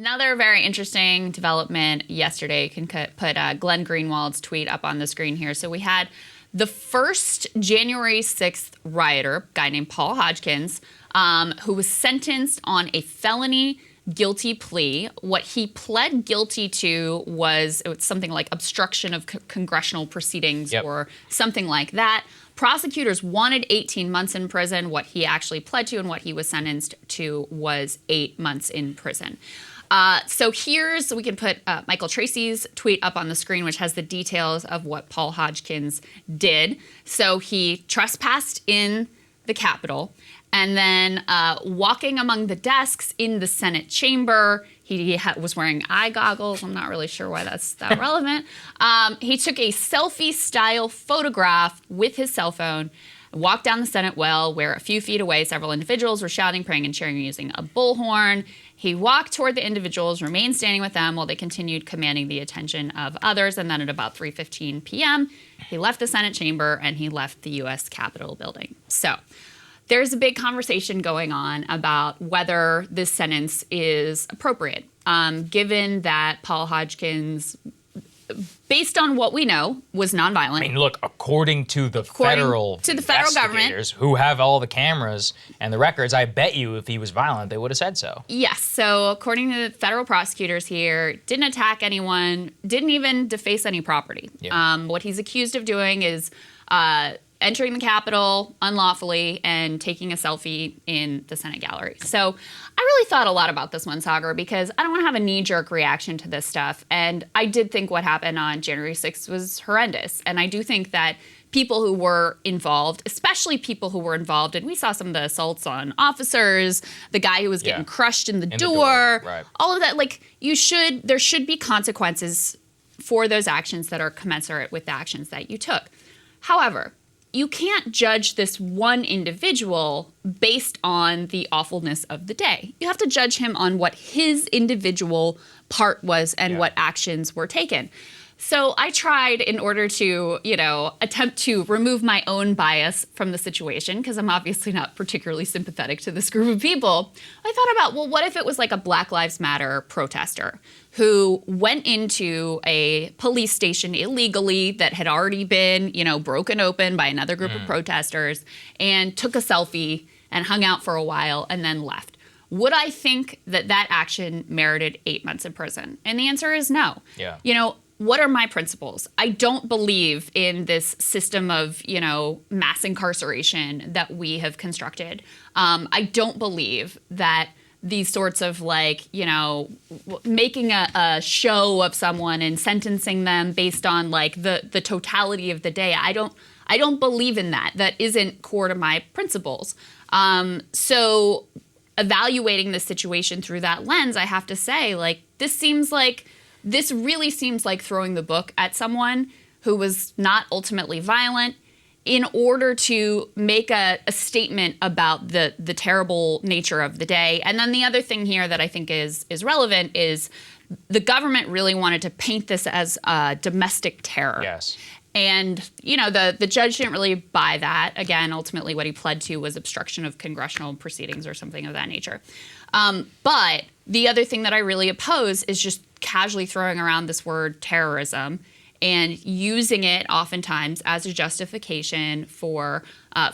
Another very interesting development yesterday. You can put Glenn Greenwald's tweet up on the screen here. So we had the first January 6th rioter, guy named Paul Hodgkins, who was sentenced on a felony guilty plea. What he pled guilty to was something like obstruction of congressional proceedings or something like that. Prosecutors wanted 18 months in prison. What he actually pled to and what he was sentenced to was 8 months in prison. So we can put Michael Tracy's tweet up on the screen, which has the details of what Paul Hodgkins did. So he trespassed in the Capitol, and then walking among the desks in the Senate chamber, he was wearing eye goggles. I'm not really sure why that's that relevant. He took a selfie-style photograph with his cell phone, walked down the Senate well, where a few feet away, several individuals were shouting, praying, and cheering using a bullhorn. He walked toward the individuals, remained standing with them while they continued commanding the attention of others. And then at about 3:15 p.m., he left the Senate chamber and he left the U.S. Capitol building. So there's a big conversation going on about whether this sentence is appropriate, given that Paul Hodgkins, based on what we know, was nonviolent. I mean, look, according to the federal government, who have all the cameras and the records, I bet you if he was violent, they would have said so. Yes. So according to the federal prosecutors here, didn't attack anyone, didn't even deface any property. Yeah. What he's accused of doing is entering the Capitol unlawfully and taking a selfie in the Senate gallery. So I really thought a lot about this one, Sagar, because I don't want to have a knee-jerk reaction to this stuff. And I did think what happened on January 6th was horrendous. And I do think that people who were involved, especially people who were involved, and we saw some of the assaults on officers, the guy who was getting crushed in the door, right. All of that, there should be consequences for those actions that are commensurate with the actions that you took. However, you can't judge this one individual based on the awfulness of the day. You have to judge him on what his individual part was and what actions were taken. So I tried, in order to, attempt to remove my own bias from the situation, because I'm obviously not particularly sympathetic to this group of people, I thought about, well, what if it was like a Black Lives Matter protester who went into a police station illegally that had already been, broken open by another group of protesters and took a selfie and hung out for a while and then left? Would I think that action merited 8 months in prison? And the answer is no. Yeah. What are my principles? I don't believe in this system of, mass incarceration that we have constructed. I don't believe that these sorts of making a show of someone and sentencing them based on the totality of the day. I don't believe in that. That isn't core to my principles. So evaluating the situation through that lens, I have to say, this really seems like throwing the book at someone who was not ultimately violent in order to make a statement about the terrible nature of the day. And then the other thing here that I think is relevant is the government really wanted to paint this as domestic terror. Yes. And, the judge didn't really buy that. Again, ultimately what he pled to was obstruction of congressional proceedings or something of that nature. But the other thing that I really oppose is just casually throwing around this word terrorism and using it oftentimes as a justification for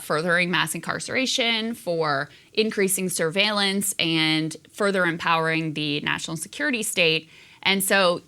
furthering mass incarceration, for increasing surveillance, and further empowering the national security state. And so,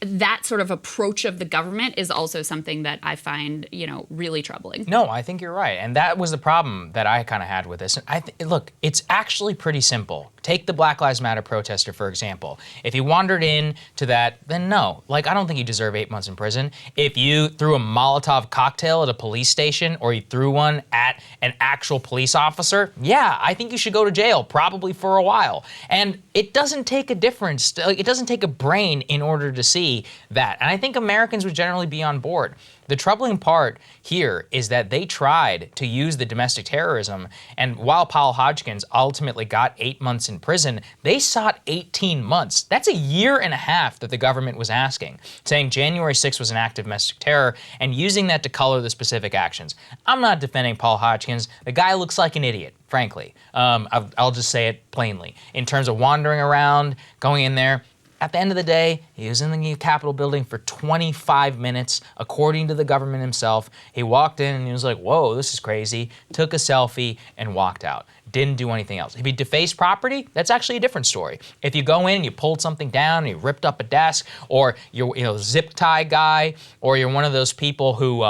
that sort of approach of the government is also something that I find, really troubling. No, I think you're right. And that was the problem that I kind of had with this. Look, it's actually pretty simple. Take the Black Lives Matter protester, for example. If he wandered into that, then no. I don't think you deserve 8 months in prison. If you threw a Molotov cocktail at a police station or you threw one at an actual police officer, yeah, I think you should go to jail, probably for a while. And it doesn't take a difference. It doesn't take a brain in order to see that. And I think Americans would generally be on board. The troubling part here is that they tried to use the domestic terrorism, and while Paul Hodgkins ultimately got 8 months in prison, they sought 18 months. That's a year and a half that the government was asking, saying January 6th was an act of domestic terror and using that to color the specific actions. I'm not defending Paul Hodgkins. The guy looks like an idiot, frankly. I'll just say it plainly. In terms of wandering around, going in there, at the end of the day, he was in the Capitol building for 25 minutes, according to the government himself. He walked in and he was like, whoa, this is crazy, took a selfie and walked out. Didn't do anything else. If he defaced property, that's actually a different story. If you go in and you pulled something down and you ripped up a desk, or you're zip tie guy, or you're one of those people who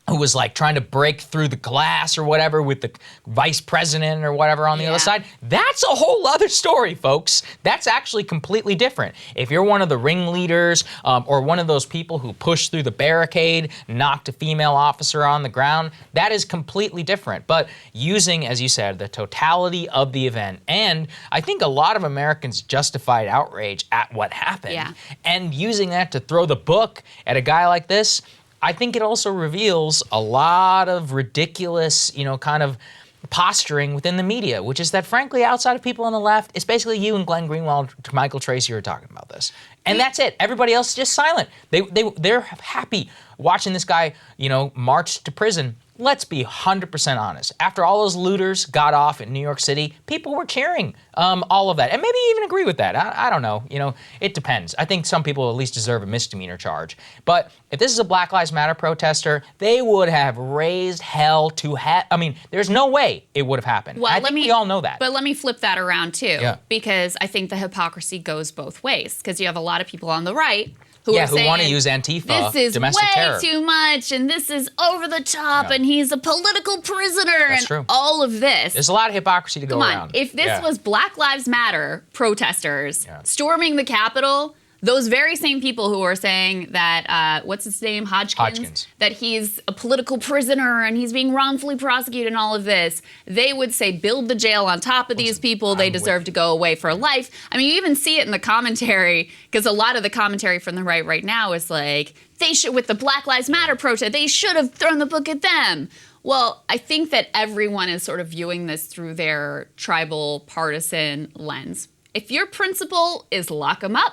was like trying to break through the glass or whatever with the vice president or whatever on the other side, that's a whole other story, folks. That's actually completely different. If you're one of the ringleaders or one of those people who pushed through the barricade, knocked a female officer on the ground, that is completely different. But using, as you said, the totality of the event, and I think a lot of Americans justified outrage at what happened, and using that to throw the book at a guy like this, I think it also reveals a lot of ridiculous, kind of posturing within the media, which is that, frankly, outside of people on the left, it's basically you and Glenn Greenwald, Michael Tracy who are talking about this. And that's it. Everybody else is just silent. They're happy watching this guy, march to prison. Let's be 100% honest. After all those looters got off in New York City, people were cheering all of that. And maybe even agree with that. I don't know. It depends. I think some people at least deserve a misdemeanor charge. But if this is a Black Lives Matter protester, they would have raised hell to there's no way it would have happened. Well, we all know that. But let me flip that around too. Because I think the hypocrisy goes both ways. Because you have a lot of people on the right who want to use Antifa, this is domestic terror. Way too much, and this is over the top, and he's a political prisoner, That's true. All of this. There's a lot of hypocrisy to go around. If this was Black Lives Matter protesters storming the Capitol, those very same people who are saying that, what's his name, Hodgkins, that he's a political prisoner and he's being wrongfully prosecuted and all of this, they would say build the jail on top of these people. They deserve to go away for life. I mean, you even see it in the commentary, because a lot of the commentary from the right now is like, they should, with the Black Lives Matter protest, they should have thrown the book at them. Well, I think that everyone is sort of viewing this through their tribal partisan lens. If your principle is lock them up,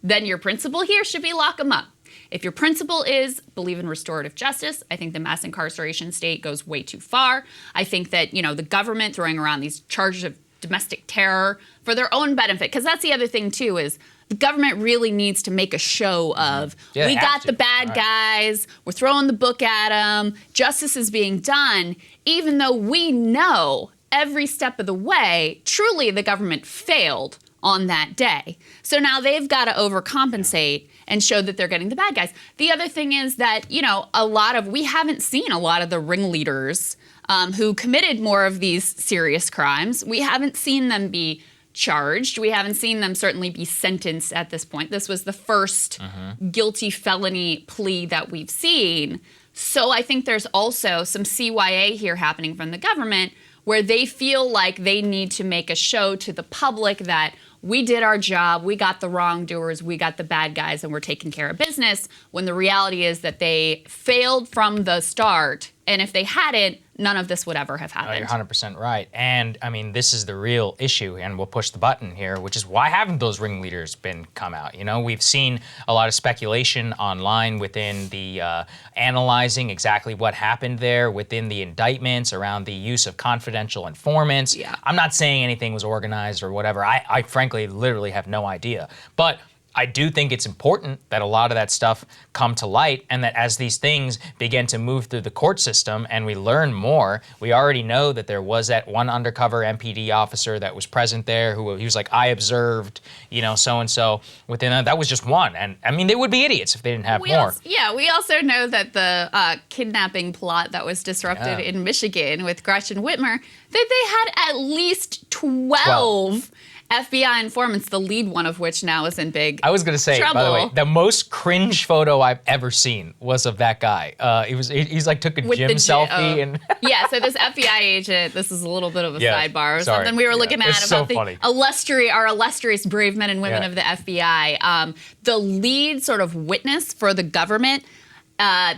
then your principle here should be lock them up. If your principle is believe in restorative justice, I think the mass incarceration state goes way too far. I think that, the government throwing around these charges of domestic terror for their own benefit, because that's the other thing too, is the government really needs to make a show of, we got the bad guys, we're throwing the book at them, justice is being done, even though we know every step of the way, truly the government failed on that day. So now they've got to overcompensate and show that they're getting the bad guys. The other thing is that, we haven't seen a lot of the ringleaders who committed more of these serious crimes. We haven't seen them be charged. We haven't seen them certainly be sentenced at this point. This was the first guilty felony plea that we've seen. So I think there's also some CYA here happening from the government, where they feel like they need to make a show to the public that we did our job, we got the wrongdoers, we got the bad guys, and we're taking care of business, when the reality is that they failed from the start. And if they hadn't, none of this would ever have happened. You're 100% right. And this is the real issue, and we'll push the button here, which is why haven't those ringleaders been come out? We've seen a lot of speculation online within the analyzing exactly what happened there, within the indictments around the use of confidential informants. I'm not saying anything was organized or whatever. I frankly literally have no idea. But I do think it's important that a lot of that stuff come to light, and that as these things begin to move through the court system and we learn more, we already know that there was that one undercover MPD officer that was present there who he was like, I observed, so-and-so within that was just one. And they would be idiots if they didn't have more. We also know that the kidnapping plot that was disrupted in Michigan with Gretchen Whitmer, that they had at least 12 FBI informants, the lead one of which now is in big I was gonna say, by the way, trouble. the most cringe photo I've ever seen was of that guy. He's like took a With gym the selfie and Yeah, so this FBI agent, this is a little bit of a Yeah, sidebar or sorry. something we were Yeah, looking at it's so about the funny. our illustrious brave men and women Yeah. of the FBI. The lead sort of witness for the government,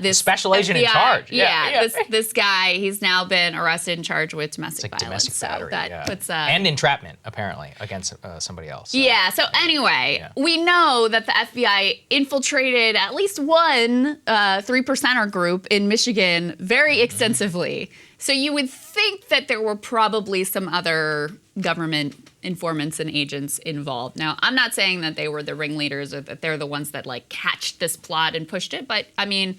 this Special agent in FBI charge. Yeah. This guy, he's now been arrested and charged with domestic like violence. domestic so battery, that yeah. puts and entrapment apparently against somebody else. So. Yeah, so anyway, Yeah. we know that the FBI infiltrated at least one 3%er group in Michigan very Mm-hmm. extensively. So you would think that there were probably some other government informants and agents involved. Now, I'm not saying that they were the ringleaders or that they're the ones that like hatched this plot and pushed it, but I mean,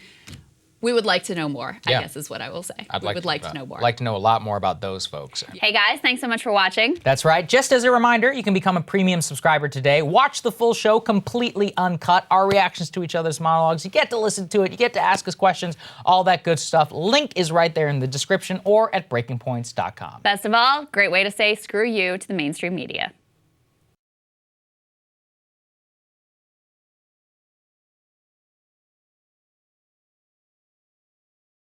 we would like to know more, I Yeah. guess is what I will say. I'd We would like to know more. Like to know a lot more about those folks. Hey guys, thanks so much for watching. That's right. Just as a reminder, you can become a premium subscriber today. Watch the full show completely uncut. Our reactions to each other's monologues. You get to listen to it. You get to ask us questions. All that good stuff. Link is right there in the description or at breakingpoints.com. Best of all, great way to say screw you to the mainstream media.